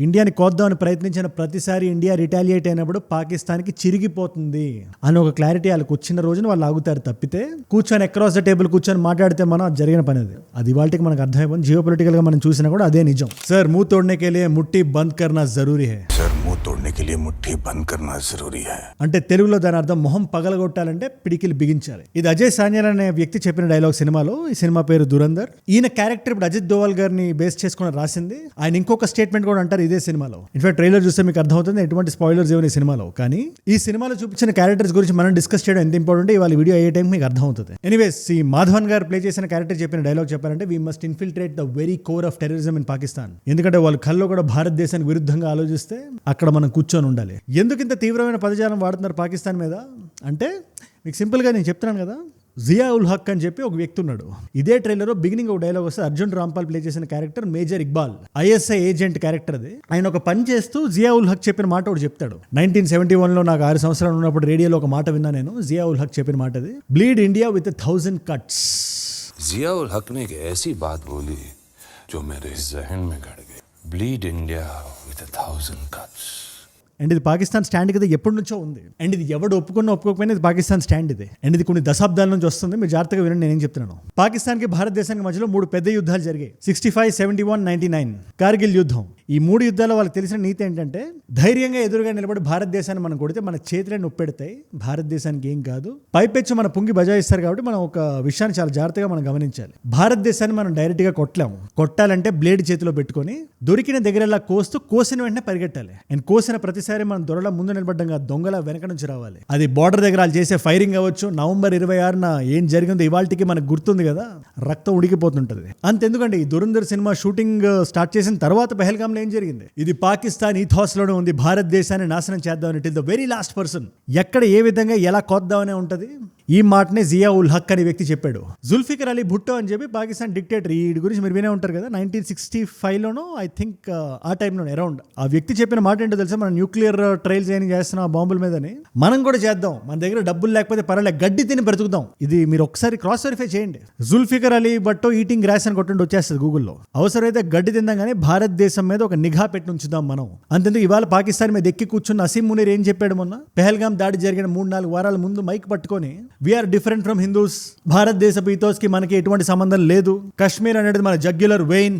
ఇండియాని కోద్దామని ప్రయత్నించిన ప్రతిసారి ఇండియా రిటాలియేట్ అయినప్పుడు పాకిస్తాన్కి చిరిగిపోతుంది అని ఒక క్లారిటీ వాళ్ళకి వచ్చిన రోజున వాళ్ళు ఆగుతారు తప్పితే కూర్చొని అక్రాస్ ద టేబుల్ కూర్చొని మాట్లాడితే మనం అది జరిగిన పని అది వాళ్ళకి మనకు అర్థమైపోయింది. జియో పొలిటికల్ గా మనం చూసినా కూడా అదే నిజం. సార్ मुंह तोड़ने के लिए मुट्ठी बंद करना जरूरी है. सर मुंह तोड़ने के लिए मुट्ठी बंद करना जरूरी है అంటే తెలుగులో దాని అర్థం మొహం పగలగొట్టాలంటే పిడికిలు బిగించాలి. ఇది అజయ్ సాన్యాల్ అనే వ్యక్తి చెప్పిన డైలాగ్ సినిమాలో. ఈ సినిమా పేరు దురందర్. ఈయన క్యారెక్టర్ ఇప్పుడు అజిత్ దోవల్ గారిని బేస్ చేసుకుని రాసింది. ఆయన ఇంకొక స్టేట్మెంట్ కూడా అంటారు ఇదే సినిమాలో. ఇన్ఫాక్ట్ ట్రైలర్ చూస్తే మీకు అర్థమవుతుంది ఎటువంటి స్పాయిలర్స్ ఏమో ఈ సినిమాలో. కానీ ఈ సినిమాలో చూపించిన క్యారెక్టర్స్ గురించి మనం డిస్కస్ చేయడం ఎంత ఇంపార్టెంట్ ఇవాళ వీడియో అయ్యే టైం మీకు అర్థమవుతుంది. ఎనీవేస్ ఈ మాధవన్ గారు ప్లే చేసిన క్యారెక్టర్ చెప్పిన డైలాగ్ చెప్పారంటే we must infiltrate the very core of terrorism in Pakistan. ఎందుకంటే వాళ్ళ కల్లో కూడా భారతదేశానికి విరుద్ధంగా ఆలోచిస్తే అక్కడ మనం కూర్చొని ఉండాలి. ఎందుకు ఇంత తీవ్రమైన పదజాలం వాడుతున్నారు పాకిస్తాన్ మీద అంటే మీకు సింపుల్గా నేను చెప్తున్నాను కదా. జియా ఉల్ హక్ అని చెప్పి ఒక వ్యక్తి ఉన్నాడు. ఇదే ట్రైలర్ బిగినింగ్ ఒక డైలాగ్ వస్తే అర్జున్ రాంపాల్ ప్లే చేసిన character major Iqbal ISI agent character. అది ఆయన ఒక పని చేస్తూ జియా ఉల్ హక్ చెప్పిన మాట ఒకటి చెప్తాడు. 1971లో నాకు 6 సంవత్సరాలు ఉన్నప్పుడు రేడియోలో ఒక మాట విన్నా నేను. జియా ఉల్ హక్ చెప్పిన మాట అది, బ్లీడ్ ఇండియా విత్ 1000 cuts. जिया उल हक ने एक ऐसी बात बोली जो मेरे जहन में गड़ गई. Bleed India with 1000 cuts. And ఇది పాకిస్తాన్ స్టాండ్ కదా ఎప్పటి నుంచో ఉంది. అండ్ ఇది ఎవడు ఒప్పుకున్నా ఒప్పుకోకపోయినా ఇది పాకిస్తాన్ స్టాండ్ ఇది. అండ్ ఇది కొన్ని దశాబ్దాల నుంచి వస్తుంది. మీరు జాగ్రత్తగా వినండి నేనేం చెప్తున్నాను. పాకిస్తాన్కి భారతదేశానికి మధ్యలో 3 పెద్ద యుద్ధాలు జరిగాయి. 65, 71, 99 కార్గిల్ యుద్ధం. ఈ 3 యుద్ధాల్లో వాళ్ళకి తెలిసిన నీతి ఏంటంటే ధైర్యంగా ఎదురుగా నిలబడి భారతదేశాన్ని మనం కొడితే మన చేతులే నొప్పెడతాయి, భారతదేశానికి ఏం కాదు. పైపెచ్చు మన పుంగి బజాయిస్తారు. కాబట్టి మనం ఒక విషయాన్ని చాలా జాగ్రత్తగా మనం గమనించాలి. భారతదేశాన్ని మనం డైరెక్ట్గా కొట్టలేము. కొట్టాలంటే బ్లేడ్ చేతిలో పెట్టుకొని దొరికిన దగ్గరలా కోసిన వెంటనే పరిగెట్టాలి. అండ్ కోసిన ప్రతిసారి మనం దొరల ముందు నిలబడ్డంగా దొంగల వెనక నుంచి రావాలి. అది బార్డర్ దగ్గర వాళ్ళు చేసే ఫైరింగ్ అవ్వచ్చు. నవంబర్ 26న ఏం జరిగిందో ఇవాళకి మనకు గుర్తుంది కదా. రక్తం ఉడికిపోతుంటది. అంతెందుకండి ఈ దురందర్ సినిమా షూటింగ్ స్టార్ట్ చేసిన తర్వాత పెహల్గాంలో ఏం జరిగింది. ఇది పాకిస్తాన్ ఈథాస్ లోనే ఉంది. భారతదేశాన్ని నాశనం చేద్దామని it is the very last person. ఎక్కడ ఏ విధంగా ఎలా కొద్దామనే ఉంటది. ఈ మాటనే జియా ఉల్ హక్ అనే వ్యక్తి చెప్పాడు. జుల్ఫికర్ అలీ భుట్టో అని చెప్పి పాకిస్తాన్ డిక్టేటర్. ఈ గురించి మీరు వినే ఉంటారు కదా. 1965లోనో ఐ థింక్ ఆ టైంలో అరౌండ్ ఆ వ్యక్తి చెప్పిన మాట ఏంటో తెలుసా, మనం న్యూక్లియర్ ట్రయల్స్ ఏం చేస్తున్నాం ఆ బాంబుల మీదని. మనం కూడా చేద్దాం. మన దగ్గర డబ్బులు లేకపోతే పర్వాలేదు, గడ్డి తిని బ్రతుకుదాం. ఇది మీరు ఒకసారి క్రాస్ వెరిఫై చేయండి. జుల్ఫికర్ అలీ భుట్టో ఈటింగ్ గ్రాస్ అని కొట్టండి వచ్చేస్తుంది గూగుల్లో. అవసరమైతే గడ్డి తిందాం కానీ భారతదేశం మీద ఒక నిఘా పెట్టి ఉంచుదాం మనం. అంతేందుకు ఇవాళ పాకిస్తాన్ మీద ఎక్కి కూర్చున్న అసీం మునీర్ ఏం చెప్పాడు మొన్న పెహల్గాం దాడి జరిగిన 3-4 వారాల ముందు మైక్ పట్టుకొని వీఆర్ డిఫరెంట్ ఫ్రమ్ హిందూస్, భారతదేశపు ఈథోస్ కి మనకి ఎటువంటి సంబంధం లేదు, కశ్మీర్ అనేది మన జగ్యులర్ వెయిన్,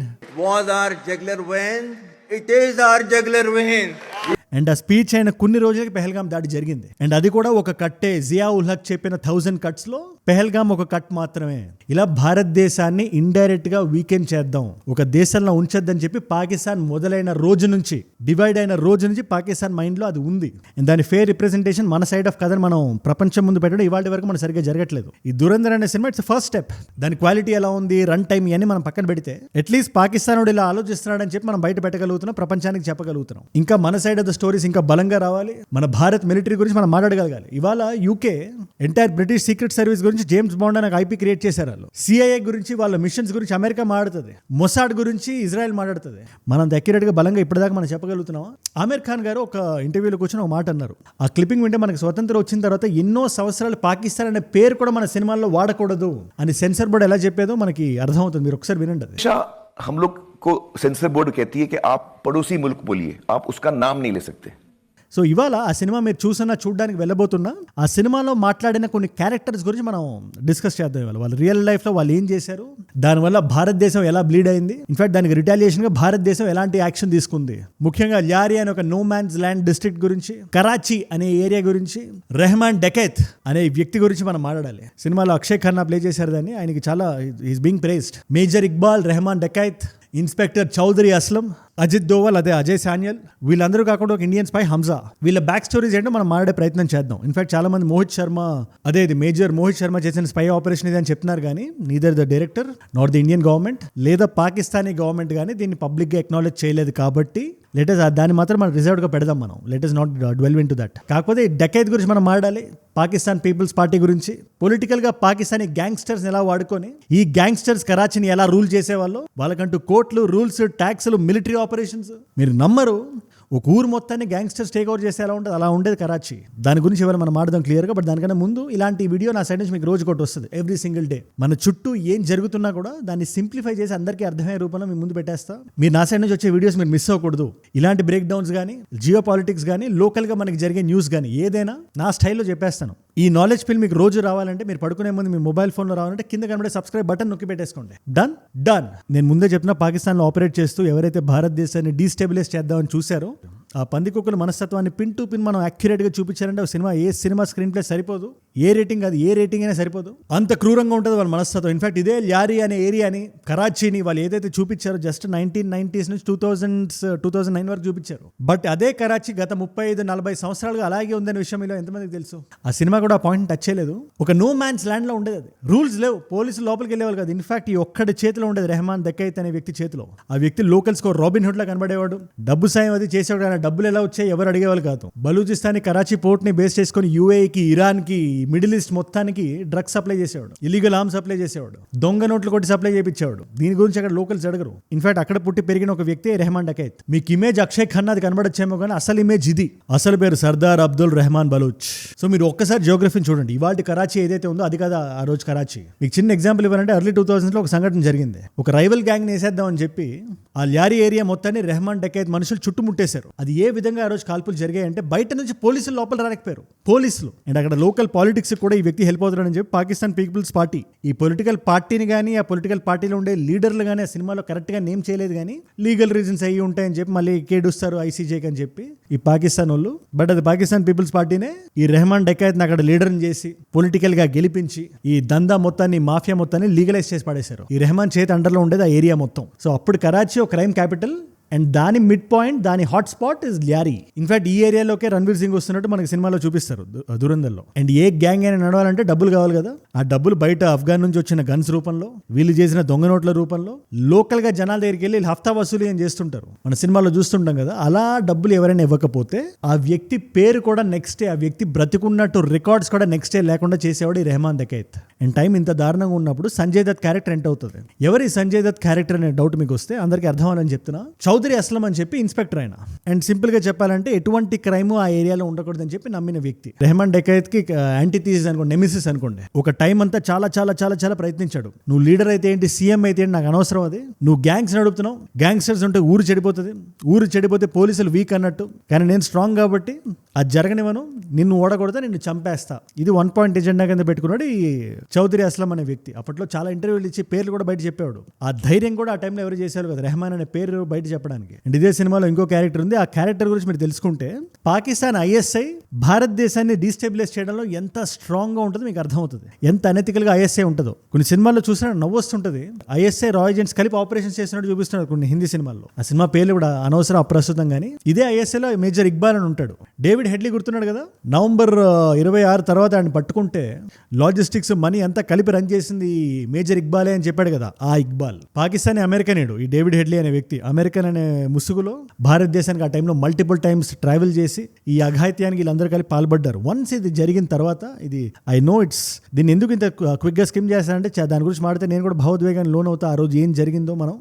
అండ్ ఆ స్పీచ్ అయిన కొన్ని రోజులకి పెహల్గాం దాడి జరిగింది. అండ్ అది కూడా ఒక కట్టే. జియా ఉల్ హక్ చెప్పిన 1000 cuts లో పెహల్గాం ఒక కట్ మాత్రమే. ఇలా భారతదేశాన్ని ఇండైరెక్ట్ గా వీకెండ్ చేద్దాం, ఒక దేశంలో ఉంచొద్దని చెప్పి పాకిస్తాన్ మొదలైన రోజు నుంచి, డివైడ్ అయిన రోజు నుంచి పాకిస్తాన్ మైండ్ లో అది ఉంది. అండ్ దాని ఫేర్ రిప్రజెంటేషన్ మన సైడ్ ఆఫ్ కథను మనం ప్రపంచం ముందు పెట్టడం ఇవాళ వరకు మనం సరిగ్గా జరగట్లేదు. ఈ దురందర్ అనే సినిమా ఇట్స్ ఫస్ట్ స్టెప్. దాని క్వాలిటీ ఎలా ఉంది, రన్ టైం ఇవన్నీ మనం పక్కన పెడితే అట్లీస్ట్ పాకిస్తాన్ ఇలా ఆలోచిస్తున్నాడని చెప్పి మనం బయట పెట్టగలుగుతున్నాం, ప్రపంచానికి చెప్పగలుగుతున్నాం. ఇంకా మన సైడ్ ఆఫ్ ద స్టోరీస్ ఇంకా బలంగా రావాలి. మన భారత్ మిలిటరీ గురించి మనం మాట్లాడగలగాలి. ఇవాళ UK entire British secret service గురించి జేమ్స్ బాండ్ అని ఐపీ క్రియేట్ చేశారు. వాళ్ళు సిఐఏ గురించి, వాళ్ళ మిషన్స్ గురించి అమెరికా మాట్లాడుతుంది, మొసాడ్ గురించి ఇజ్రాయెల్ మాట్లాడుతుంది. మనం అక్యురేట్ గా బలంగా ఇప్పటిదాకా మనం చెప్పగలుగుతున్నాం. ఆమిర్ ఖాన్ గారు ఒక ఇంటర్వ్యూలో కూర్చొని ఒక మాట అన్నారు. ఆ క్లిప్పింగ్ వింటే మనకి స్వతంత్రం వచ్చిన తర్వాత ఎన్నో సంవత్సరాలు పాకిస్తాన్ అనే పేరు కూడా మన సినిమాల్లో వాడకూడదు అని సెన్సర్ బోర్డు ఎలా చెప్పేదో మనకి అర్థమవుతుంది. మీరు ఒకసారి వినండి. అది हम लोग को सेंसर बोर्ड कहती है कि आप पड़ोसी मुल्क बोलिए, आप उसका नाम नहीं ले सकते. సో ఇవాళ ఆ సినిమా మీరు చూడడానికి వెళ్ళబోతున్నా ఆ సినిమాలో మాట్లాడిన కొన్ని క్యారెక్టర్స్ గురించి మనం డిస్కస్ చేద్దాం. ఇవాళ వాళ్ళు రియల్ లైఫ్ లో వాళ్ళు ఏం చేశారు, దానివల్ల భారతదేశం ఎలా బ్లీడ్ అయింది, ఇన్ఫాక్ట్ దానికి రిటాలియేషన్ గా భారతదేశం ఎలాంటి యాక్షన్ తీసుకుంది, ముఖ్యంగా ల్యారీ అనే ఒక నో మ్యాన్స్ ల్యాండ్ డిస్ట్రిక్ట్ గురించి, కరాచీ అనే ఏరియా గురించి, రెహమాన్ డెకైత్ అనే వ్యక్తి గురించి మనం మాట్లాడాలి. సినిమాలో అక్షయ్ ఖన్నా ప్లే చేశారు దాన్ని. ఆయనకి చాలా is being praised. Major Iqbal, Rehman Dakait, inspector Chaudhary Aslam, Ajit Doval, అదే అజయ్ సాన్యల్, వీళ్ళందరూ కాకుండా ఒక ఇండియన్ స్పై హంజా. వీళ్ళ బ్యాక్ స్టోరీస్ ఏంటో మనం మాట్లాడే ప్రయత్నం చేద్దాం. ఇన్ఫాక్ట్ చాలా మంది మోహిత్ శర్మ, అదే ఇది మేజర్ మోహిత్ శర్మ చేసిన స్పై ఆపరేషన్ ఇది అని చెప్తున్నారు. కానీ neither the director not the Indian government లేదా పాకిస్తానీ గవర్నమెంట్ కానీ దీన్ని పబ్లిక్ గా అక్నాలెడ్జ్ చేయలేదు. కాబట్టి లెటస్ దాన్ని మాత్రం మనం రిజర్వ్డ్ గా పెడదాం. మనం let's not dwell into that. కాకపోతే డెకైత్ గురించి మనం మాట్లాడాలి, పాకిస్తాన్ పీపుల్స్ పార్టీ గురించి, పొలిటికల్ గా పాకిస్తానీ గ్యాంగ్స్టర్స్ ఎలా వాడుకొని ఈ గ్యాంగ్స్టర్స్ కరాచీని ఎలా రూల్ చేసేవాళ్ళు, వాళ్ళకంటూ కోర్టులు, రూల్స్, ట్యాక్స్లు, మిలిటరీ ఆపరేషన్స్. మీరు నమ్మరు, ఒక ఊరు మొత్తాన్ని గ్యాంగ్స్టర్స్ టేక్ ఓవర్ చేస్తే ఎలా ఉంటుంది అలా ఉండేది కరాచీ. దాని గురించి ఎవరు మనం మాట్లాడదాం క్లియర్గా. బట్ దానికన్నా ముందు ఇలాంటి వీడియో నా సైడ్ నుంచి మీకు రోజు ఒకటి వస్తుంది ఎవ్రీ సింగిల్ డే. మన చుట్టూ ఏం జరుగుతున్నా కూడా దాన్ని సింప్లిఫై చేసి అందరికీ అర్థమయ్యే రూపంలో మీ ముందు పెట్టేస్తా. మీరు నా సైడ్ నుంచి వచ్చే వీడియోస్ మీరు మిస్ అవ్వకూడదు. ఇలాంటి బ్రేక్ డౌన్స్ కానీ, జియో పాలిటిక్స్ కానీ, లోకల్గా మనకి జరిగే న్యూస్ కానీ ఏదైనా నా స్టైల్లో చెప్పేస్తాను. ఈ నాలెడ్జ్ ఫీల్ మీకు రోజు రావాలంటే, మీరు పడుకునే ముందు మీ మొబైల్ ఫోన్లో రావాలంటే కింద కనబడే సబ్స్క్రైబ్ బటన్ నొక్కి పెట్టేసుకోండి. డన్. నేను ముందే చెప్పిన పాకిస్తాన్లో ఆపరేట్ చేస్తూ ఎవరైతే భారతదేశాన్ని డీస్టెబిలైజ్ చేద్దామని చూశారో ఆ పందికొక్కుల మనస్తత్వాన్ని పిన్ టు పిన్ మనం యాక్యురేట్గా చూపించారంటే ఏ సినిమా స్క్రీన్ ప్లే సరిపోదు, ఏ రేటింగ్ అయినా సరిపోదు. అంత క్రూరంగా ఉంటుంది వాళ్ళ మనస్తత్వం. ఇన్ఫాక్ట్ ఇదే ల్యారీ అనే ఏరియాని, కరాచీని వాళ్ళు ఏదైతే చూపించారో జస్ట్ 1990s నుంచి 2009 వరకు చూపించారు. బట్ అదే కరాచీ గత 35-40 సంవత్సరాలుగా అలాగే ఉందనే విషయం ఇలా ఎంతమందికి తెలుసు? ఆ సినిమా కూడా ఆ పాయింట్ టచ్ చేయలేదు. ఒక నో మ్యాన్స్ ల్యాండ్ లో ఉండేది. అది రూల్స్ లేవు, పోలీసులు లోపలికి వెళ్ళేవాళ్ళు కాదు. ఇన్ఫాక్ట్ ఈ ఒక్కడి చేతిలో ఉండేది, రెహమాన్ దక్కైత్ అనే వ్యక్తి చేతిలో. ఆ వ్యక్తి లోకల్స్ కో రాబిన్ హుడ్ లా కనబడేవాడు. డబ్బు సాయం అది చేసేవాడు. డబ్బులు ఎలా వచ్చాయి ఎవరు అడిగేవాళ్ళు కాదు. బలూచిస్తాన్ కరాచీ పోర్ట్ ని బేస్ చేసుకుని యూఏకి, ఇరాన్ కి, మిడిల్ ఈస్ట్ మొత్తానికి డ్రగ్స్ సప్లై చేసేవాడు, ఇల్లీగల్ ఆర్మ్స్ సప్లై చేసేవాడు, దొంగ నోట్లు కొట్టి సప్లై చేయించేవాడు. దీని గురించి అక్కడ లోకల్స్ అడగరు. ఇన్ఫాక్ట్ అక్కడ పుట్టి పెరిగిన ఒక వ్యక్తి రెహమాన్ డకైత్. మీకు ఇమేజ్ అక్షయ్ ఖన్నా అది కనబడచ్చేమో కానీ అసలు ఇమేజ్ ఇది. అసలు పేరు సర్దార్ అబ్దుల్ రెహమాన్ బలూచ్. సో మీరు ఒక్కసారి జియోగ్రఫీని చూడండి. ఇవాళ కరాచీ ఏదైతే ఉందో అది కాదు ఆ రోజు కరాచీ. మీకు చిన్న ఎగ్జాంపుల్ ఇవ్వాలంటే ఎర్లీ 2000s లో ఒక సంఘటన జరిగింది. ఒక రైవల్ గ్యాంగ్ ని వేసేద్దామని చెప్పి ఆ ల్యారీ ఏరియా మొత్తాన్ని రెహమాన్ డకైత్ మనుషులు చుట్టుముట్టేశారు. అది ఏ విధంగా ఆ రోజు కాల్పులు జరిగాయంటే బయట నుంచి పోలీసులు లోపల రాలేకపోయారు. పోలీసులు అండ్ అక్కడ లోకల్ పాలిటిక్స్ కూడా ఈ వ్యక్తి హెల్ప్ అవుతాడని చెప్పి పాకిస్తాన్ పీపుల్స్ పార్టీ, ఈ పొలిటికల్ పార్టీని కానీ, ఆ పొలిటికల్ పార్టీలో ఉండే లీడర్లు కానీ ఆ సినిమాలో కరెక్ట్గా నేమ్ చేయలేదు కానీ లీగల్ రీజన్స్ అయ్యి ఉంటాయని చెప్పి మళ్ళీ కేడుస్తారు ఐసీజేకి అని చెప్పి ఈ పాకిస్తాన్ వాళ్ళు. బట్ అది పాకిస్తాన్ పీపుల్స్ పార్టీనే ఈ రెహమాన్ డకైత్ని అక్కడ లీడర్ని చేసి పొలిటికల్ గా గెలిపించి ఈ దందా మొత్తాన్ని, మాఫియా మొత్తాన్ని లీగలైజ్ చేసి పడేశారు. ఈ రెహమాన్ చేతి అండర్లో ఉండేది ఆ ఏరియా మొత్తం. సో అప్పుడు కరాచీ ఒక క్రైమ్ క్యాపిటల్ అండ్ దాని మిడ్ పాయింట్, దాని hot spot is Larry. In fact ఈ ఏరియాలోకే రణ్వీర్ సింగ్ వస్తున్నట్టు మనకి సినిమాలో చూపిస్తారు దురందర్లో. అండ్ ఏ గ్యాంగ్ అయినా నడవాలంటే డబ్బులు కావాలి కదా. ఆ డబ్బులు బయట ఆఫ్ఘాన్ నుంచి వచ్చిన గన్స్ రూపంలో, వీళ్ళు చేసిన దొంగ నోట్ల రూపంలో లోకల్ గా జనాల దగ్గరికి వెళ్ళి హఫ్తా వసూలు అని చేస్తుంటారు. మన సినిమాలో చూస్తుంటాం కదా. అలా డబ్బులు ఎవరైనా ఇవ్వకపోతే ఆ వ్యక్తి పేరు కూడా నెక్స్ట్ డే, ఆ వ్యక్తి బ్రతికున్నట్టు రికార్డ్స్ కూడా నెక్స్ట్ డే లేకుండా చేసేవాడు ఈ రెహమాన్ దకైత్. అండ్ టైం ఇంత దారుణంగా ఉన్నప్పుడు సంజయ్ దత్ క్యారెక్టర్ ఎంటర్ అవుతుంది. ఎవరి సంజయ్ దత్ క్యారెక్టర్ అనే డౌట్ మీకు వస్తే అందరికీ అర్థం అవ్వాలని చెప్తున్నా. చౌదరి అస్లం అని చెప్పి ఇన్స్పెక్టర్ ఆయన. అండ్ సింపుల్ గా చెప్పాలంటే ఎటువంటి క్రైమ్ ఆ ఏరియాలో ఉండకూడదని చెప్పి నమ్మిన వ్యక్తి. రెహమాన్ డకైత్ కి యాంటీథీసిస్ అనుకోండి, నెమిసిస్ అనుకోండి. ఒక టైం అంతా చాలా చాలా చాలా చాలా ప్రయత్నించాడు. నువ్వు లీడర్ అయితే ఏంటి, సీఎం అయితే ఏంటి, నాకు అనవసరం అది. నువ్వు గ్యాంగ్స్ నడుపుతున్నావు, గ్యాంగ్స్టర్స్ ఉంటే ఊరు చెడిపోతుంది, ఊరు చెడిపోతే పోలీసులు వీక్ అన్నట్టు. కానీ నేను స్ట్రాంగ్ కాబట్టి అది జరగనివ్వను, నిన్ను ఓడకూడదా, నిన్ను చంపేస్తా. ఇది 1 పాయింట్ ఎజెండా కింద పెట్టుకున్నాడు ఈ చౌదరి అస్లం అనే వ్యక్తి. అప్పట్లో చాలా ఇంటర్వ్యూలు ఇచ్చి పేర్లు కూడా బయట చెప్పేవాడు. ఆ ధైర్యం కూడా ఆ టైంలో ఎవరు చేశారు కదా, రెహమాన్ అనే పేరు బయట చెప్పడానికి. అండ్ ఇదే సినిమాలో ఇంకో క్యారెక్టర్ ఉంది. ఆ క్యారెక్టర్ గురించి మీరు తెలుసుకుంటే పాకిస్తాన్ ఐఎస్ఐ భారతదేశాన్ని డీస్టెబిలైజ్ చేయడంలో ఎంత స్ట్రాంగ్ గా ఉంటుందో మీకు అర్థమవుతుంది. ఎంత అనెతికల్ గా ఐఎస్ఐ ఉంటుందో. కొన్ని సినిమాల్లో చూసినా నవ్వు వస్తుంటుంది. ఐఎస్ఐ రా ఏజెంట్స్ కలిపి ఆపరేషన్స్ చేస్తున్నట్టు చూపిస్తున్నారు కొన్ని హిందీ సినిమాల్లో. ఆ సినిమా పేర్లు కూడా అనవసరం, అప్రస్తుతం. కానీ ఇదే ఐఎస్ఐలో మేజర్ ఇక్బాల్ అని ఉంటాడు. డేవిడ్ హెడ్లీ గుర్తున్నాడు కదా. నవంబర్ 26 తర్వాత ఆయన పట్టుకుంటే లాజిస్టిక్స్ మనీ అంతా కలిపి రన్ చేసింది మేజర్ ఇక్బాలే అని చెప్పాడు కదా. ఆ ఇక్బాల్ పాకిస్తానీ అమెరికనేడు. ఈ డేవిడ్ హెడ్లీ అనే వ్యక్తి అమెరికన్ అనే ముసుగులో భారతదేశానికి ఆ టైంలో మల్టిపుల్ టైమ్స్ ట్రావెల్ చేసి ఈ అఘాయిత్యానికి వీళ్ళందరూ కలిపి పాల్పడ్డారు. వన్స్ ఇది జరిగిన తర్వాత ఇది ఐ నో ఇట్స్, దీన్ని ఎందుకు ఇంత క్విక్ గా స్కిమ్ చేస్తానంటే దాని గురించి మాడితే నేను కూడా భావోద్వేగాన్ని లోన్ అవుతా. ఆ రోజు ఏం జరిగిందో మనం.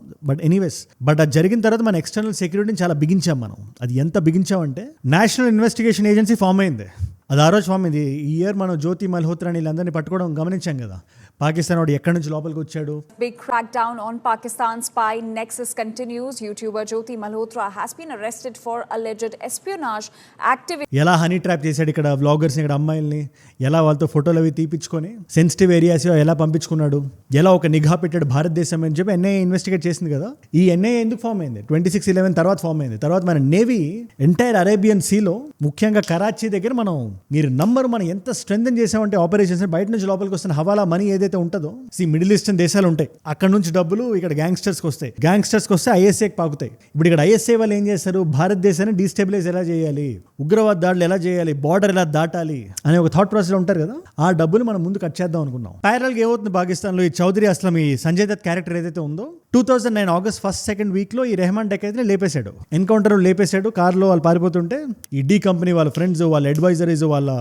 బట్ అది జరిగిన తర్వాత మన ఎక్స్టర్నల్ సెక్యూరిటీని చాలా బిగించాం మనం. అది ఎంత బిగించామంటే నేషనల్ ఇన్వెస్టిగేషన్ ఏజెన్సీ ఫామ్ అయింది. అది ఆ రోజు ఫామ్ అయింది. ఈ ఇయర్ మనం జ్యోతి మల్హోత్రాని వీళ్ళందరినీ పట్టుకోవడం గమనించాం కదా. పాకిస్తాన్ వాడు ఎక్కడి నుంచి లోపలికి వచ్చాడు. Big crackdown on Pakistan spy nexus continues. YouTuber Jyoti Malhotra has been arrested for alleged espionage activity. ఎలా హనీ ట్రాప్ చేశాడు ఇక్కడ వ్లాగర్స్, ఇక్కడ అమ్మాయిల్ని ఎలా వాళ్ళతో ఫోటోలు అవి తీపించుకొని సెన్సిటివ్ ఏరియాస్ ఎలా పంపించుకున్నాడు, ఎలా ఒక నిఘా పెట్టాడు భారతదేశం అని చెప్పి ఎన్ఐఏ ఇన్వెస్టిగేట్ చేసింది కదా. ఈ ఎన్ఐఏ ఎందుకు ఫామ్ అయింది? 26/11 తర్వాత ఫామ్ అయింది. తర్వాత మన నేవీ ఎంటైర్ అరేబియన్ సీలో, ముఖ్యంగా కరాచీ దగ్గర మీరు మనం ఎంత స్ట్రెంథెన్ చేసామంటే ఆపరేషన్స్, బయట నుంచి లోపలికి వస్తున్న హవాలా మనీ ఏదైతే ఉంటుందో, మిడిల్ ఈస్టర్న్ దేశాలు ఉంటాయి, అక్కడ నుంచి డబ్బులు ఇక్కడ గ్యాంగ్స్టర్స్కి వస్తాయి. గ్యాంగ్స్టర్స్కి వస్తే ఐఎస్ఐకి పాకుతాయి. ఇప్పుడు ఇక్కడ ఐఎస్ఐ వాళ్ళు ఏం చేస్తారు, భారతదేశాన్ని డీస్టెబిలైజ్ ఎలా చేయాలి, ఉగ్రవాద దాడులు ఎలా చేయాలి, బార్డర్ ఎలా దాటాలి అనే ఒక థాట్ ప్రాసెస్ ఉంటారు కదా, ఆ డబ్బులు మనం ముందు కట్ చేద్దాం అనుకున్నాం. ప్యారల్ గా ఏమవుతుంది పాకిస్తాన్లో, ఈ చౌదరి అస్లం, ఈ సంజయ్ దత్ క్యారెక్టర్ ఏదైతే ఉందో 2009 ఆగస్ట్ 1st వీక్ లో ఈ రెహమాన్ డకైత్ని లేపేశాడు, ఎన్కౌంటర్ లేపేశాడు. కార్లో వాళ్ళు పారిపోతుంటే ఈ డి కంపెనీ వాళ్ళ ఫ్రెండ్స్, వాళ్ళ అడ్వైజరీస్, వాళ్ళ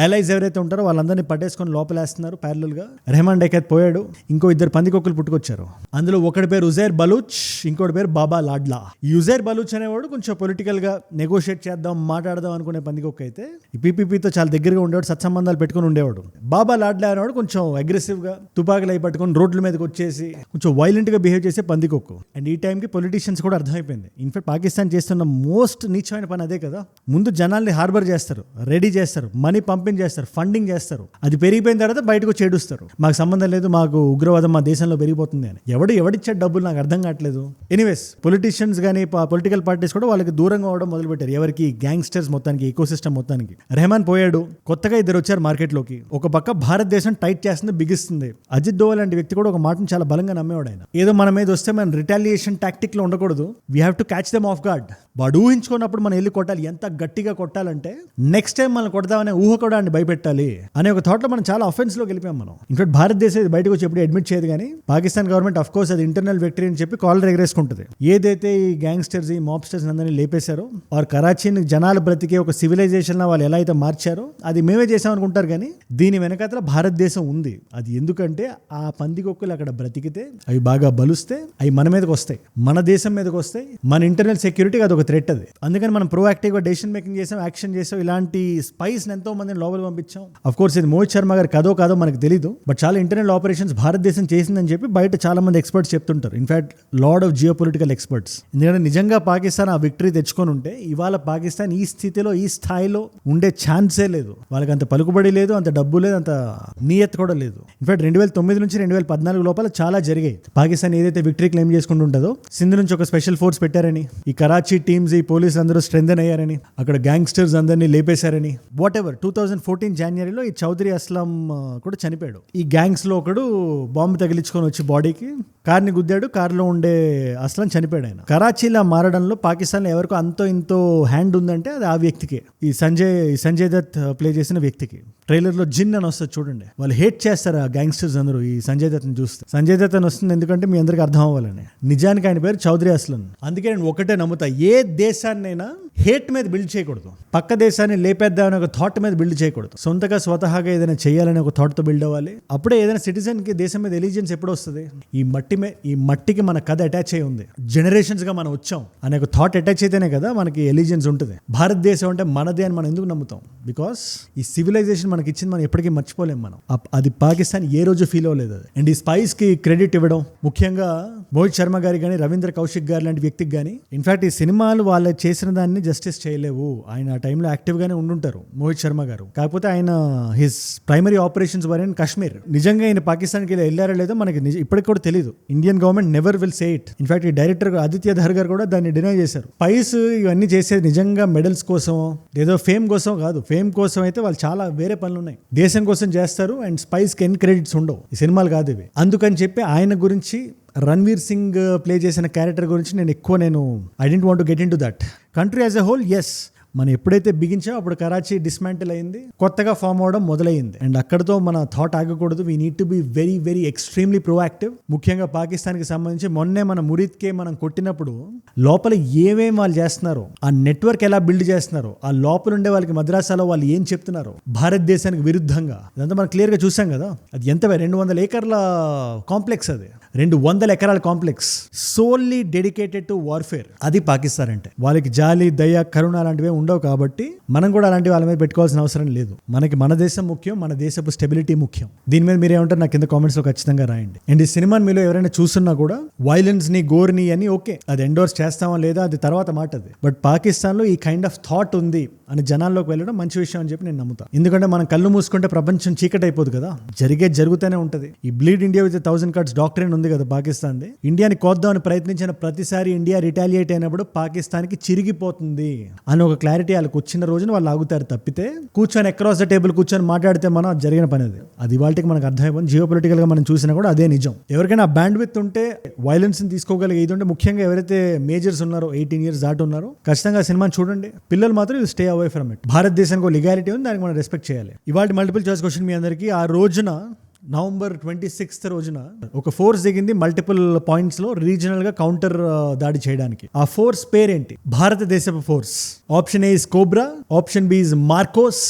allies ఎవరైతే ఉంటారో వాళ్ళందరినీ పట్టేసుకొని లోపలేస్తున్నారు ప్యారల్ గా. రెహమాన్ డకైత్ పోయాడు, ఇంకో 2 పందికొక్కులు పుట్టుకొచ్చారు. అందులో ఒకటి పేరు ఉజైర్ బలూచ్, ఇంకోటి పేరు బాబా లాడ్లా. ఈ ఉజైర్ బలూచ్ అనేవాడు కొంచెం పొలిటికల్ గా నెగోషియేట్ చేద్దాం, మాట్లాడదాం అనుకునే పందికొక్క అయితే ఈ పీపీపీతో చాలా దగ్గరగా ఉండేవాడు, సత్సంబంధాలు పెట్టుకుని ఉండేవాడు. బాబా లాడ్లా అనేవాడు కొంచెం అగ్రెసివ్ గా తుపాకులు అయి పట్టుకొని రోడ్ల మీదకి వచ్చేసి కొంచెం వైలెంట్ గా బిహేవ్ చేసే పందికొక్కు. అండ్ ఈ టైంకి పొలిటీషియన్స్ కూడా అర్థమైపోయింది. ఇన్ఫాక్ట్ పాకిస్తాన్ చేస్తున్న మోస్ట్ నీచమైన పని అదే కదా. ముందు జనాల్ని హార్బర్ చేస్తారు, రెడీ చేస్తారు, మనీ పంపింగ్ చేస్తారు, ఫండింగ్ చేస్తారు. అది పెరిగిపోయిన తర్వాత బయటకు వచ్చి ఏడుస్తారు, మాకు సంబంధం లేదు, మాకు ఉగ్రవాదం మా దేశంలో పెరిగిపోతుంది అని. ఎవడిచ్చాడు డబ్బులు నాకు అర్థం కావట్లేదు. ఎనీవేస్ పొలిటీషియన్స్ కానీ పొలిటికల్ పార్టీస్ కూడా వాళ్ళకి దూరంగా అవడం మొదలుపెట్టారు, ఎవరికి గ్యాంగ్స్టర్స్ మొత్తానికి, ఈకో సిస్టమ్ మొత్తానికి. రెహమాన్ పోయాడు, కొత్తగా 2 వచ్చారు మార్కెట్లోకి. ఒక పక్క భారతదేశం టైట్ చేస్తుంది, బిగిస్తుంది. అజిత్ డోవల్ లాంటి వ్యక్తి కూడా ఒక మాటను చాలా బలంగా నమ్మేవాడు. ఆయన ఏదో మన మీద వస్తే మనం రిటాలియేషన్ టాక్టిక్ లో ఉండకూడదు, we have to catch them off guard. వాడు ఊహించుకున్నప్పుడు మనం వెళ్ళి కొట్టాలి, ఎంత గట్టిగా కొట్టాలంటే నెక్స్ట్ టైం మనం కొడదామనే ఊహ కూడా ఆయన భయపెట్టాలి అనే ఒక థాట్ లో మనం చాలా అఫెన్స్ లోకి వెళ్ళిపోయాం మనం. ఇన్ఫాక్ట్ భారతదేశం ఇది బయటకు వచ్చి ఎప్పుడు అడ్మిట్ చేయదు, కానీ పాకిస్తాన్ గవర్నమెంట్ ఆఫ్ కోర్స్ అది ఇంటర్నల్ విక్టరీ అని చెప్పి కాలర్ ఎగరేసుకుంటుంది. ఏదైతే ఈ గ్యాంగ్స్టర్స్, ఈ మాబ్స్టర్స్ అందరినీ లేపేశారో, వారు కరాచీని జనాలు బ్రతికే ఒక సివిలైజేషన్ వాళ్ళు ఎలా అయితే మార్చారో అది మేమే చేసాం అనుకుంటారు, కానీ దీని వెనకాతల భారతదేశం ఉంది. అది ఎందుకంటే ఆ పందికొక్కులు అక్కడ బ్రతికితే, అవి బాగా బలుస్తే అవి మన మీదకి వస్తాయి, మన దేశం మీదకి వస్తాయి, మన ఇంటర్నల్ సెక్యూరిటీకి అది ఒక థ్రెట్. అది అందుకని మనం ప్రోయాక్టివ్గా డెసిషన్ మేకింగ్ చేసాం, యాక్షన్ చేసాం, ఇలాంటి స్పైస్ ఎంతో మందిని లోపల పంపించాం. అఫ్ కోర్స్ ఇది మోహిత్ శర్మ గారు కాదో మనకు తెలియదు, బట్ చాలా ఇంటర్నల్ ఆపరేషన్స్ భారతదేశం చేసిందని చెప్పి బయట చాలా మంది ఎక్స్పర్ట్స్ చెప్తుంటారు. In fact lord of geo political experts. ఎందుకంటే నిజంగా పాకిస్తాన్ ఆ విక్టరీ తెచ్చుకొని ఉంటే ఇవాళ పాకిస్తాన్ ఈ స్థితిలో, ఈ స్థాయిలో ఉండే ఛాన్సే లేదు. వాళ్ళకి అంత పలుకుబడి లేదు, అంత డబ్బు లేదు, అంత నియత్ కూడా లేదు. ఇన్ఫాక్ట్ 2009 నుంచి 2014 లోపల చాలా జరిగాయి. పాకిస్తాన్ ఏదైతే విక్టరీ క్లెయిమ్ చేసుకుంటుంటుందో, సింధు నుంచి ఒక స్పెషల్ ఫోర్స్ పెట్టారని, ఈ కరాచీ టీమ్స్, ఈ పోలీసులు అందరూ స్ట్రెంథెన్ అయ్యారని, అక్కడ గ్యాంగ్స్టర్స్ అందరినీ లేపేశారని, వాట్ ఎవర్. 2014 జనవరిలో ఈ చౌదరి అస్లం కూడా చనిపోయాడు. ఈ గ్యాంగ్స్ లో ఒకడు బాంబు తగిలించుకొని వచ్చి బాడీకి కార్ని గుద్దాడు, కార్లో ఉండే అస్లం చనిపోయాడు. ఆయన కరాచీలా మారడంలో పాకిస్తాన్లో ఎవరికో అంతో ఇంతో హ్యాండ్ ఉందంటే అది ఆ వ్యక్తికి, ఈ సంజయ్ దత్ ప్లే చేసిన వ్యక్తికి. ట్రైలర్లో జిన్ అని వస్తుంది చూడండి, వాళ్ళు హేట్ చేస్తారు ఆ గ్యాంగ్స్టర్స్ అందరూ ఈ సంజయ్ దత్ని చూస్తే. సంజయ్ దత్ అని వస్తుంది ఎందుకంటే మీ అందరికీ అర్థం అవ్వాలని. నిజానికి ఆయన పేరు చౌదరి అస్లం. అందుకే నేను ఒకటే నమ్ముతా, ఏ దేశాన్నైనా హేట్ మీద బిల్డ్ చేయకూడదు, పక్క దేశాన్ని లేపేద్దామని ఒక థాట్ మీద బిల్డ్ చేయకూడదు. సొంతగా స్వతహాగా ఏదైనా చేయాలని ఒక థాట్తో బిల్డ్ అవ్వాలి. అప్పుడే ఏదైనా సిటిజన్కి దేశం మీద ఎలిజియన్స్ ఎప్పుడు వస్తుంది. ఈ మట్టికి మన కథ అటాచ్ అయి ఉంది, జనరేషన్స్గా మనం వచ్చాం అనే ఒక థాట్ అటాచ్ అయితేనే కదా మనకి ఎలిజియన్స్ ఉంటుంది. భారతదేశం అంటే మనదే అని మనం ఎందుకు నమ్ముతాం? బికాస్ ఈ సివిలైజేషన్ మనకి ఇచ్చింది, మనం ఎప్పటికీ మర్చిపోలేం. మనం అది పాకిస్తాన్ ఏ రోజు ఫీల్ అవ్వలేదు అది. అండ్ ఈ స్పైస్ కి క్రెడిట్ ఇవ్వడం, ముఖ్యంగా మోహిత్ శర్మ గారికి కానీ, రవీంద్ర కౌశిక్ గారు లాంటి వ్యక్తికి కానీ. ఇన్ఫాక్ట్ ఈ సినిమాలు వాళ్ళు చేసిన దాన్ని జస్టిస్ చేయలేవు. ఆయన ఆ టైంలో యాక్టివ్ గానే ఉండుంటారు మోహిత్ శర్మ గారు. కాకపోతే ఆయన his primary operations were in Kashmir. నిజంగా ఆయన పాకిస్తాన్కి వెళ్ళారో లేదో మనకి ఇప్పటికి కూడా తెలియదు. Indian government never will say it. In fact ఈ డైరెక్టర్ ఆదిత్య ధర్ గారు కూడా దాన్ని డినై చేశారు. స్పైస్ ఇవన్నీ చేసేది నిజంగా మెడల్స్ కోసం, ఏదో ఫేమ్ కోసం కాదు. ఫేమ్ కోసం అయితే వాళ్ళు చాలా వేరే పనులు ఉన్నాయి, దేశం కోసం చేస్తారు. అండ్ స్పైస్ కి ఎన్ క్రెడిట్స్ ఉండవు, ఈ సినిమాలు కాదు ఇవి. అందుకని చెప్పి ఆయన గురించి, రణ్వీర్ సింగ్ ప్లే చేసిన క్యారెక్టర్ గురించి నేను I don't want to get into that. Country as a whole, yes, మనం ఎప్పుడైతే బిగించామో అప్పుడు కరాచీ డిస్మాంటిల్ అయింది, కొత్తగా ఫామ్ అవడం మొదలైంది. అండ్ అక్కడతో మన థాట్ ఆగకూడదు. We need to be very very extremely proactive. ముఖ్యంగా పాకిస్తాన్కి సంబంధించి మొన్నే మన మురీద్కే మనం కొట్టినప్పుడు లోపల ఏమేం వాళ్ళు చేస్తున్నారో, ఆ నెట్వర్క్ ఎలా బిల్డ్ చేస్తున్నారో, ఆ లోపల ఉండే వాళ్ళకి మద్రాసాలో వాళ్ళు ఏం చెప్తున్నారో భారతదేశానికి విరుద్ధంగా, ఇదంతా మనం క్లియర్గా చూసాం కదా. అది ఎంత 200 ఏకర్ల కాంప్లెక్స్, అది 200 ఎకరాల complex solely dedicated to warfare. అది పాకిస్తాన్ అంటే. వాళ్ళకి జాలి, దయ, కరుణ అలాంటివే ఉండవు. కాబట్టి మనం కూడా అలాంటి వాళ్ళ మీద పెట్టుకోవాల్సిన అవసరం లేదు. మనకి మన దేశం ముఖ్యం, మన దేశపు స్టెబిలిటీ ముఖ్యం. దీని మీద మీరు ఏమంటారు నాకు కింద కామెంట్స్ లో ఖచ్చితంగా రాయండి. అండ్ ఈ సినిమాని మీలో ఎవరైనా చూస్తున్నా కూడా వైలెన్స్ ని, గోర్ని అని ఓకే, అది ఎండోర్స్ చేస్తామా లేదా అది తర్వాత మాట అది. బట్ పాకిస్తాన్ లో ఈ కైండ్ ఆఫ్ థాట్ ఉంది అని జనాల్లోకి వెళ్ళడం మంచి విషయం అని చెప్పి నేను నమ్ముతాను. ఎందుకంటే మనం కళ్ళు మూసుకుంటే ప్రపంచం చీకటి అయిపోదు కదా, జరుగుతూనే ఉంటుంది. ఈ bleed India with 1000 cuts doctrine ఉంది కదా పాకిస్తాన్ ది. ఇండియాని కోద్దామని ప్రయత్నించిన ప్రతిసారి ఇండియా రిటాలియేట్ అయినప్పుడు పాకిస్తాన్కి చిరిగిపోతుంది అని ఒక క్లారిటీ వాళ్ళకి వచ్చిన రోజున వాళ్ళు ఆగుతారు తప్పితే కూర్చొని అక్రాస్ ద టేబుల్ కూర్చొని మాట్లాడితే మనం అది జరిగిన పని అది వాళ్ళకి మనకు అర్థమైపోయింది. జియో పొలిటికల్ గా మనం చూసినా కూడా అదే నిజం. ఎవరికైనా బ్యాండ్ విత్ ఉంటే వైలెన్స్ ని తీసుకోగలిగే ఇది ఉంటే, ముఖ్యంగా ఎవరైతే మేజర్స్ ఉన్నారో 18 years దాటి ఉన్నారో ఖచ్చితంగా ఆ సినిమాని చూడండి. పిల్లలు మాత్రం స్టే అవే ఫ్రమ్ ఇట్. భారతదేశానికి లీగాలిటీ ఉంది, దానికి మనం రెస్పెక్ట్ చేయాలి. ఇవాళ మల్టిపుల్ చాయిస్ క్వశ్చన్ మీ అందరికీ. ఆ రోజున November 26th రోజున ఒక ఫోర్స్ దిగింది మల్టిపుల్ పాయింట్స్ లో రీజనల్ గా కౌంటర్ దాడి చేయడానికి. ఆ ఫోర్స్ పేరేంటి? భారతదేశపు force. Option A is cobra, option B is MARCOS,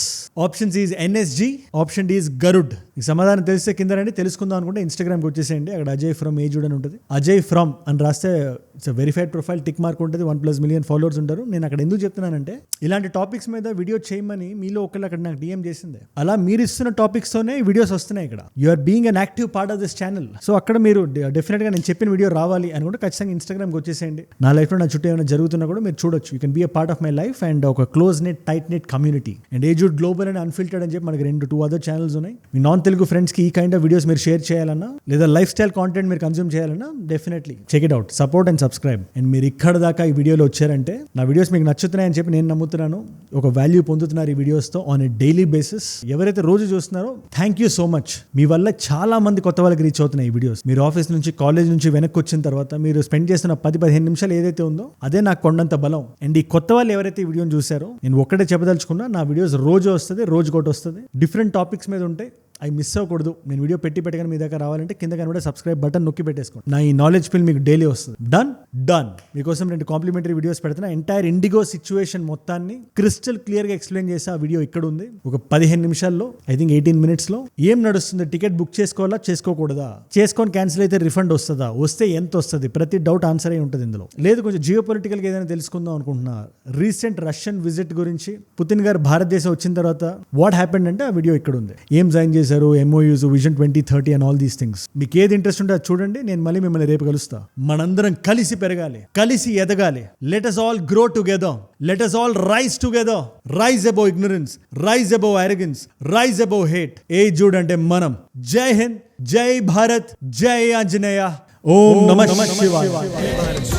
option C is NSG, option D is Garud. ఈ సమాధానం తెలిస్తే కింద రండి, తెలుసుకుందాం అనుకుంటే ఇన్స్టాగ్రామ్కి వచ్చేసేయండి. అక్కడ అజయ్ ఫ్రమ్ ఏజుడ్ అని ఉంటుంది. అజయ్ ఫ్రమ్ అని రాస్తే it's verified profile, tick mark ఉంటుంది, 1+ million ఫాలోవర్స్ ఉంటారు. నేను అక్కడ ఎందుకు చెప్తున్నానంటే ఇలాంటి టాపిక్స్ మీద వీడియో చేయమని మీలో ఒకళ్ళు అక్కడ నాకు DM చేసిందే. అలా మీరు ఇస్తున్న టాపిక్స్ తోనే వీడియోస్ వస్తున్నాయి. ఇక్కడ you are being an active part of this channel. So అక్కడ మీరు డెఫినెట్ గా నేను చెప్పిన వీడియో రావాలి అనుకుంటే ఖచ్చితంగా ఇన్స్టాగ్రామ్కి వచ్చేసేయండి. నా లైఫ్ లో నా చుట్టూ ఏమైనా జరుగుతున్నా కూడా మీరు చూడొచ్చు. You can be a part of my life and ఒక close net, tight net community. And aged global and unfiltered అని చెప్పి మనకి 2 other ఛానల్స్ ఉన్నాయి. మీ నాన్ తెలుగు ఫ్రెండ్స్ కి ఈ కైండ్ ఆఫ్ వీడియోస్ మీరు షేర్ చేయాలన్నా, లేదా లైఫ్ స్టైల్ కాంటెంట్ మీరు కన్జ్యూమ్ చేయాలన్నా definitely check it out, support and subscribe. And మీరు ఇక్కడ దాకా ఈ వీడియోలో వచ్చారంటే నా వీడియోస్ మీకు నచ్చుతున్నాయని చెప్పి నేను నమ్ముతున్నాను. ఒక వాల్యూ పొందుతున్నారు ఈ వీడియోస్తో ఆన్ ఎ డైలీ బేసిస్. ఎవరైతే రోజు చూస్తున్నారో థ్యాంక్ యూ సో మచ్. మీ వల్ల చాలా మంది కొత్త వాళ్ళకి రీచ్ అవుతున్నాయి ఈ వీడియోస్. మీరు ఆఫీస్ నుంచి, కాలేజ్ నుంచి వెనక్కి వచ్చిన తర్వాత మీరు స్పెండ్ చేస్తున్న 10-15 నిమిషాలు ఏదైతే ఉందో అదే నాకు కొండంత బలం. అండ్ ఈ కొత్త వాళ్ళు ఎవరైతే ఈ వీడియోని చూసారో నేను ఒక్కటే చెప్పదలుచుకున్నా, నా వీడియోస్ రోజు వస్తుంది, రోజు ఒకటి వస్తుంది. డిఫరెంట్ టాపిక్స్ మీద ఉంటాయి. అవి మిస్ అవ్వకూడదు. నేను వీడియో పెట్టగానే మీ దగ్గర రావాలంటే కింద కనుక సబ్స్క్రైబ్ బటన్ నొక్కి పెట్టేసుకోండి. నా ఈ నాలెడ్జ్ ఫీల్ మీకు డైలీ వస్తుంది. డన్. మీకోసం 2 కాంప్లిమెంటరీ వీడియోస్ పెడుతున్నా. ఎంటైర్ ఇండిగో సిచ్యువేషన్ మొత్తాన్ని క్రిస్టల్ క్లియర్ గా ఎక్స్ప్లెయిన్ చేసి ఆ వీడియో ఇక్కడ ఉంది. ఒక 15 నిమిషాల్లో, ఐ థింక్ 18 minutes లో ఏం నడుస్తుంది, టికెట్ బుక్ చేసుకోవాలా, చేసుకోకూడదా, చేసుకొని క్యాన్సిల్ అయితే రిఫండ్ వస్తుందా, వస్తే ఎంత వస్తుంది, ప్రతి డౌట్ ఆన్సర్ అయి ఉంటుంది ఇందులో. లేదు కొంచెం జియో పొలిటికల్ గా ఏదైనా తెలుసుకుందాం అనుకుంటున్నా, రీసెంట్ రష్యన్ విజిట్ గురించి, పుతిన్ గారు భారతదేశం వచ్చిన తర్వాత వాట్ హ్యాపెండ్ అంటే ఆ వీడియో ఇక్కడ ఉంది. ఏం జాయిన్ చేశారు, MOUs, vision 2030 and all these things. మీకు ఏది ఇంట్రెస్ట్ ఉంటే అది చూడండి. నేను మళ్ళీ మిమ్మల్ని రేపు కలుస్తా. మనందరం కలిసి పెరగాలి, కలిసి ఎదగాలి. Let us all grow together. Let us all rise together. Rise above ignorance, rise above arrogance, rise above hate. ఏజుడ్ అంటే మనం. జై హింద్, జై భారత్, జై ఆంజనేయ. ఓం నమః శివాయ.